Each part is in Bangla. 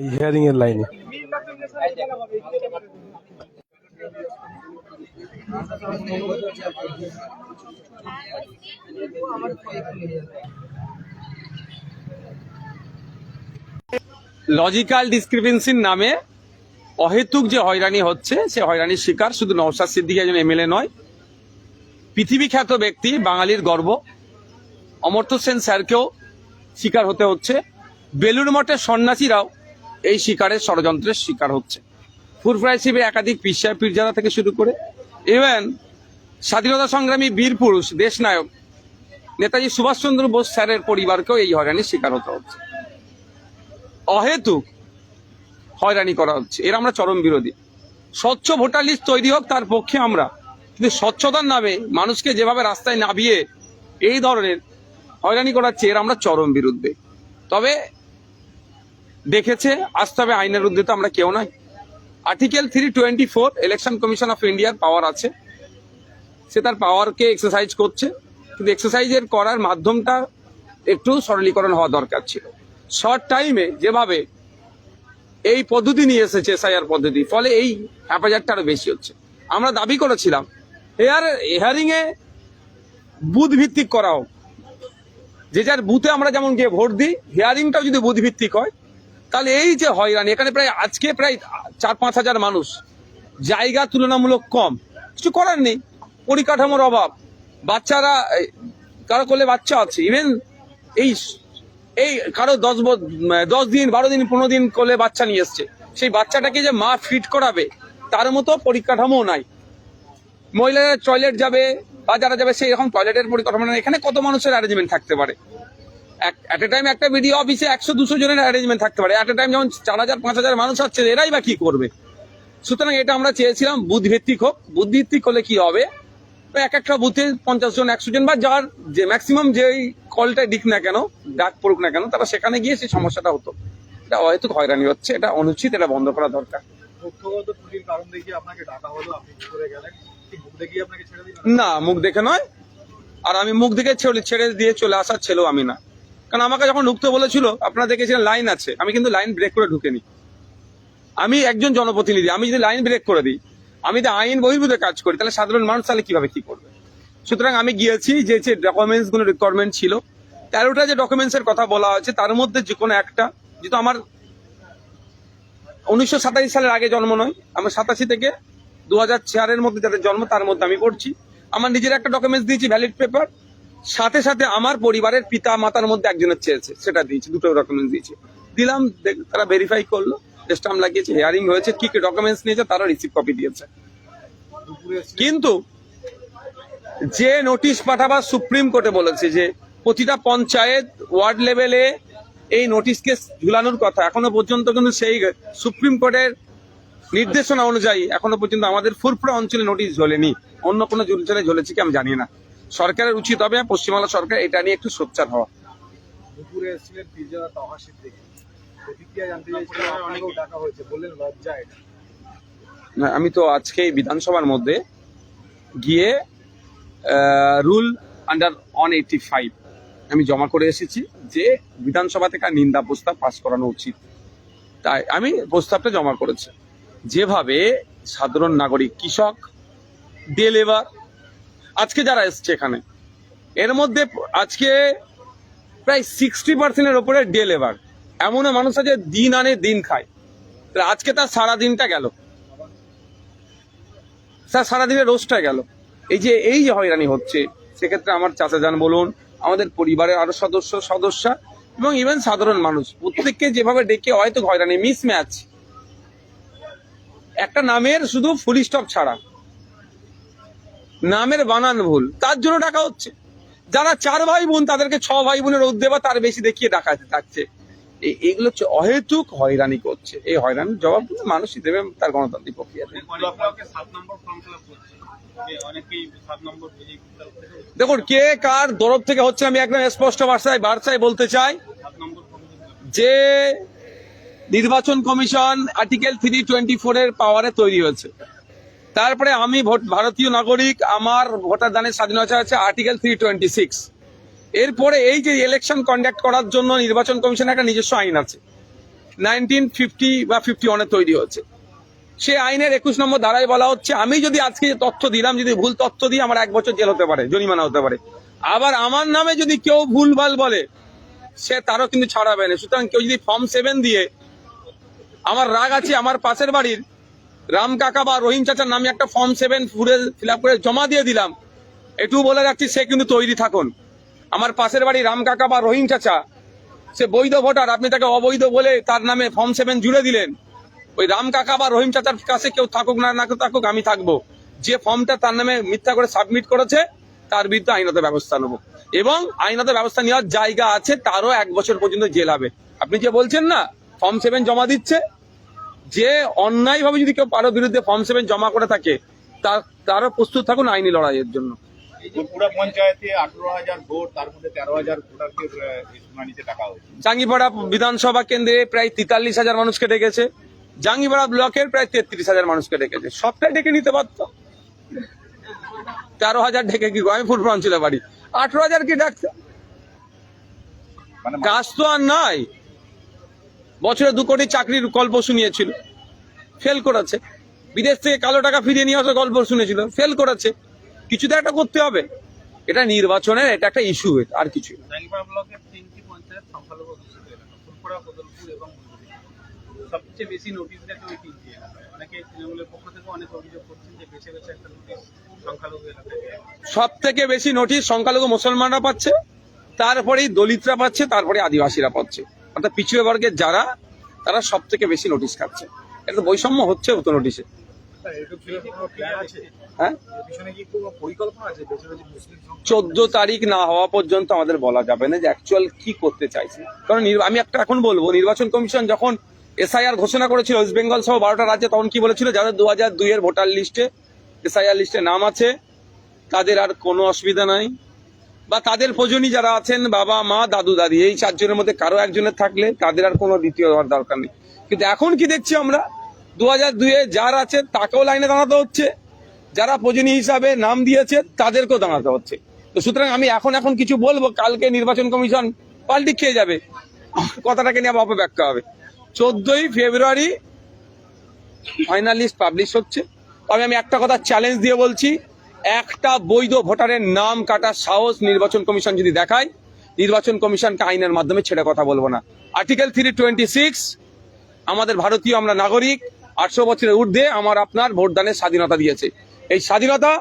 এই হিয়ারিং এর লাইনে। লজিক্যাল ডিসক্রিপেন্সির নামে অহেতুক যে হয়রানি হচ্ছে, সে হয়রানির শিকার শুধু নওশাদ সিদ্দিকী একজন এমএলএ নয়, পৃথিবী খ্যাত ব্যক্তি, বাঙালির গর্ব অমর্ত্য সেন স্যারকেও শিকার হতে হচ্ছে। বেলুড় মঠের সন্ন্যাসীরাও এই শিকারের ষড়যন্ত্রের শিকার হচ্ছে। ফুরফুরা হিসেবে একাধিক পীরজাদা থেকে শুরু করে ইভেন স্বাধীনতা সংগ্রামী বীর পুরুষ দেশনায়ক নেতাজি সুভাষচন্দ্র বোস স্যারের পরিবারকেও এই হয়রানির শিকার হতে হচ্ছে। অহেতুক হয়রানি করা হচ্ছে, এর আমরা চরম বিরোধী। স্বচ্ছ ভোটার লিস্ট তৈরি হোক, তার পক্ষে আমরা, কিন্তু স্বচ্ছতার নামে মানুষকে যেভাবে রাস্তায় নামিয়ে এই ধরনের হয়রানি করাচ্ছে, এর আমরা চরম বিরুদ্ধে। তবে দেখেছে আসতে হবে, আইনের ঊর্ধ্বে তো আমরা কেউ নাই। আর্টিকেল 324 ইলেকশন কমিশন অফ ইন্ডিয়ার পাওয়ার আছে, সে তার পাওয়ারকে এক্সারসাইজ করছে, কিন্তু এক্সারসাইজের করার মাধ্যমটা একটু সরলীকরণ হওয়া দরকার ছিল। শর্ট টাইমে যেভাবে এই পদ্ধতি নিয়ে এসেছে, এসআইআর পদ্ধতি, ফলে এই হ্যাপাজারটা আরো বেশি হচ্ছে। আমরা দাবি করেছিলাম হিয়ারিং এ বুথ ভিত্তিক করা হোক, যে যার বুথে আমরা যেমন গিয়ে ভোট দিই, হিয়ারিংটাও যদি বুথ ভিত্তিক হয়, তাহলে এই যে হয়রানি, এখানে প্রায় আজকে প্রায় 4-5 হাজার মানুষ, জায়গা তুলনামূলক কম, কিছু করার নেই, পরিকাঠামোর অভাব, বাচ্চারা কারো কোলে বাচ্চা আছে, ইভেন এই কারো 10 দিন 12 দিন 15 দিন কোলে বাচ্চা নিয়ে এসছে, সেই বাচ্চাটাকে যে মা ফিট করাবে তার মতো পরিকাঠামো নাই। মহিলারা টয়লেট যাবে বা যারা যাবে সেই রকম টয়লেটের পরিকাঠামো নাই। এখানে কত মানুষের অ্যারেঞ্জমেন্ট থাকতে পারে? এট এ টাইম একটা বিডিও অফিসে 100-200 জনের অ্যারেঞ্জমেন্ট থাকতে পারে। এট এ টাইম যেমন 4000-5000 মানুষ হচ্ছে, এরাই বা কি করবে? সুতরাং এটা আমরা চেয়েছিলাম বুথ ভিত্তিক হোক। বুথ ভিত্তিক হলে কি হবে, এক একটা বুথে 50 জন 100 জন বা যার যে ম্যাক্সিমাম যেই কলটা দিক না কেন, ডাক পড়ুক না কেন, তারা সেখানে গিয়ে সেই সমস্যাটা হতো। এটা অহেতুক হয়রানি হচ্ছে, এটা অনুচিত, এটা বন্ধ করা দরকার। না, মুখ দেখে নয়, আর আমি মুখ দেখে ছেড়ে দিয়ে চলে আসার ছেলেও আমি না। কারণ আমাকে যখন ঢুকতে বলেছিল, আপনারা দেখেছিলেন লাইন আছে, আমি কিন্তু লাইন ব্রেক করে ঢুকেনি। আমি একজন জনপ্রতিনিধি, আমি যদি লাইন ব্রেক করে দিই, আমি যদি আইন বহির্ভূত কাজ করি, তাহলে সাধারণ মানুষ তাহলে কিভাবে কি করবে? সুতরাং আমি গিয়েছি, যে ডকুমেন্টস গুলো রিকোয়ারমেন্ট ছিল, 13টা যে ডকুমেন্টস এর কথা বলা হয়েছে, তার মধ্যে যে কোনো একটা, যেহেতু আমার 1987 সালের আগে জন্ম নয়, আমার 87 থেকে 2004 এর মধ্যে যাদের জন্ম, তার মধ্যে আমি পড়ছি। আমার নিজের একটা ডকুমেন্টস দিয়েছি, ভ্যালিড পেপার, সাথে সাথে আমার পরিবারের পিতা মাতার মধ্যে একজনের চেয়েছে, সেটা দিয়েছি, দুটো ডকুমেন্টস দিয়েছি, দিলাম, তারা ভেরিফাই করলো, স্ট্যাম্প লাগিয়েছে, হিয়ারিং হয়েছে, কি কি ডকুমেন্টস নিয়েছে তারা রিসিভ কপি দিয়েছে। কিন্তু যে নোটিশ পাঠাবার সুপ্রিম কোর্টে বলেছে যে প্রতিটা পঞ্চায়েত ওয়ার্ড লেভেলে এই নোটিশকে ঝুলানোর কথা, এখনো পর্যন্ত কিন্তু সেই সুপ্রিম কোর্টের নির্দেশনা অনুযায়ী এখনো পর্যন্ত আমাদের ফুরফুরা অঞ্চলে নোটিশ ঝোলেনি। অন্য কোনো অঞ্চলে ঝুলেছে কি আমি জানি না। সরকারের উচিত হবে, পশ্চিমবাংলা সরকার, এটা নিয়ে একটু সোচ্চার হওয়া। আমি তো আজকে বিধানসভার মধ্যে গিয়ে রুল আন্ডার 185 আমি জমা করে এসেছি, যে বিধানসভা থেকে নিন্দা প্রস্তাব পাস করানো উচিত। তাই আমি প্রস্তাবটা জমা করেছি। যেভাবে সাধারণ নাগরিক, কৃষক, ডে লেবার, আজকে যারা এসছে এখানে, এর মধ্যে আজকে প্রায় 60% উপরে ডে লেবার, এমন মানুষ আছে দিন আনে দিন খায়, আজকে তার সারাদিনটা গেল, সারাদিনের রোজটা গেল। এই যে হয়রানি হচ্ছে, সেক্ষেত্রে আমার চাচাজান বলুন, আমাদের পরিবারের আরো সদস্যা এবং ইভেন সাধারণ মানুষ, প্রত্যেককে যেভাবে ডেকে হয়তো হয়রানি, মিসম্যাচ, একটা নামের শুধু ফুল স্টপ ছাড়া নামের বানান ভুল, তার জন্য ডাকা হচ্ছে। যারা 4 ভাই বোন, তাদেরকে 6 ভাই বোনের রোদ দেবা তার বেশি দেখিয়ে ডাকাতে থাকছে। এগুলো হচ্ছে অহেতুক হয়রানি করছে। এই হয়রানির জবাব মানুষই দেবে তার গণতান্ত্রিক প্রক্রিয়াতে। দেখুন, কে কার তরফ থেকে হচ্ছে, আমি একদম স্পষ্ট ভাষায় বলতে চাই যে নির্বাচন কমিশন আর্টিকেল 324 এর পাওয়ারে তৈরি হয়েছে। তারপরে আমি ভারতীয় নাগরিক, আমার ভোটার দানের স্বাধীনতা আছে আর্টিকেল 326। এরপরে এই যে ইলেকশন কন্ডাক্ট করার জন্য নির্বাচন কমিশনের একটা নিজস্ব আইন আছে, 1950 বা 51 তৈরি হচ্ছে। সে আইনের 21 নম্বর ধারায় বলা হচ্ছে, আমি যদি আজকে যে তথ্য দিলাম, যদি ভুল তথ্য দিই, আমার 1 বছর জেল হতে পারে, জরিমানা হতে পারে। আবার আমার নামে যদি কেউ ভুলভাল বলে, সে তারও কিন্তু ছাড়াবে না। সুতরাং কেউ যদি ফর্ম 7 দিয়ে, আমার রাগ আছে, আমার পাশের বাড়ির রাম কাকা বা রহিম চাচার নামে একটা ফর্ম 7 ফিল আপ করে জমা দিয়ে দিলাম, একটু বলে রাখছি, সে কিন্তু তৈরি থাকুন। আমার পাশের বাড়ি রাম কাকা বা রহিম চাচা, সে বৈধ ভোটার, আপনি তাকে অবৈধ বলে তার নামে ফর্ম 7 জুড়ে দিলেন। ওই রাম কাকা বা রহিম চাচার কাছে কেউ থাকুক না থাকুক, আমি থাকবো। যে ফর্মটা তার নামে মিথ্যা করে সাবমিট করেছে, তার বিরুদ্ধে আইনত ব্যবস্থা নেবো। এবং আইনত ব্যবস্থা নেওয়ার জায়গা আছে, তারও 1 বছর পর্যন্ত জেল হবে। আপনি যে বলছেন না ফর্ম 7 জমা দিচ্ছে, যে অন্যায় ভাবে যদি কেউ কারোর বিরুদ্ধে ফর্ম 7 জমা করে থাকে, তারও প্রস্তুত থাকুন আইনি লড়াইয়ের জন্য। পুরা পঞ্চায়েতে 18,000 ভোট, তার মধ্যে 13,000 ভোটারকে শুনানিতে ডাকা হয়েছে। জাঙ্গিপাড়া বিধানসভা কেন্দ্রে প্রায় 43,000 মানুষকে ডেকেছে, জাঙ্গিপাড়া ব্লকের প্রায় 33,000 মানুষকে ডেকেছে। সবটাই ডেকে নিতে পারত। 13,000 ডেকে কি, আমি ফুটবল অঞ্চলে বাড়ি, 18,000 কি ডাকতে? মানে কাজ তো আর নাই। বছরে 2 কোটি চাকরির গল্প শুনিয়েছিল, ফেল করেছে। বিদেশ থেকে কালো টাকা ফিরিয়ে নিয়ে আসার গল্প শুনেছিল, ফেল করেছে। কিছু তো একটা করতে হবে। এটা নির্বাচনের, এটা একটা ইস্যু, আর কিছু না। জাঙ্গিপাড়া ব্লকের 3টি পঞ্চায়েত সংখ্যালঘু অধ্যুষিত এলাকা, ফুলপুরা, কোদলপুর এবং মন্দির। সবচেয়ে বেশি নোটিশ দেখে ওই 3টি এলাকা। অনেকে তৃণমূলের পক্ষ থেকে অনেক অভিযোগ করছেন যে বেছে বেছে একটা নোটিশ সংখ্যালঘু এলাকায়। সব থেকে বেশি নোটিশ সংখ্যালঘু মুসলমানরা পাচ্ছে, তারপরেই দলিতরা পাচ্ছে, তারপরে আদিবাসীরা পাচ্ছে। অর্থাৎ পিছিয়ে বর্গের যারা, তারা সব থেকে বেশি নোটিশ খাচ্ছে। এটা বৈষম্য হচ্ছে তো নোটিশে। হ্যাঁ, 14 তারিখ না হওয়া পর্যন্ত আমাদের বলা যাবে না যে অ্যাকচুয়াল কি করতে চাইছে। কারণ আমি একটা এখন বলবো, নির্বাচন কমিশন যখন এসআইআর ঘোষণা করেছিল ওয়েস্ট বেঙ্গল সহ 12টা রাজ্যে, তখন কি বলেছিল, যারা 2002 এর ভোটার লিস্টে, এসআইআর লিস্টে নাম আছে, তাদের আর কোনো অসুবিধা নাই। বা তাদের প্রজনী যারা আছেন, বাবা মা দাদু দাদি, এই 4 জনের মধ্যে কারো একজনের থাকলে তাদের আর কোনো দ্বিতীয় হওয়ার দরকার নেই। কিন্তু এখন কি দেখছি আমরা, 2002 এ যার আছে তাকেও লাইনে দাঁড়াতে হচ্ছে, যারা প্রজনী হিসাবে নাম দিয়েছে তাদেরকেও দাঁড়াতে হচ্ছে। তো সুতরাং আমি এখন কিছু বলবো, কালকে নির্বাচন কমিশন পাল্টি খেয়ে যাবে, কথাটাকে নিয়ে আবার অপব্যাখ্যা হবে। 14ই ফেব্রুয়ারি ফাইনাল লিস্ট পাবলিশ হচ্ছে। তবে আমি একটা কথা চ্যালেঞ্জ দিয়ে বলছি, একটা বৈধ ভোটারের নাম কাটার সাহস নির্বাচন কমিশন যদি দেখায়, নির্বাচন কমিশনকে আইনের মাধ্যমে ছেড়ে কথা বলবো না। আর্টিকেল 326, আমাদের ভারতীয় আমরা নাগরিক, 800 বছরের ঊর্ধ্বে আমার আপনার ভোটদানের স্বাধীনতা দিয়েছে। এই স্বাধীনতা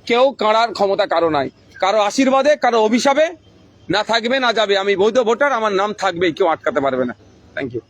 কেউ কাড়ার ক্ষমতা কারো নাই। কারো আশীর্বাদে, কারো অভিশাপে না থাকবে না যাবে। আমি বৈধ ভোটার, আমার নাম থাকবেই, কেউ আটকাতে পারবে না। Thank you.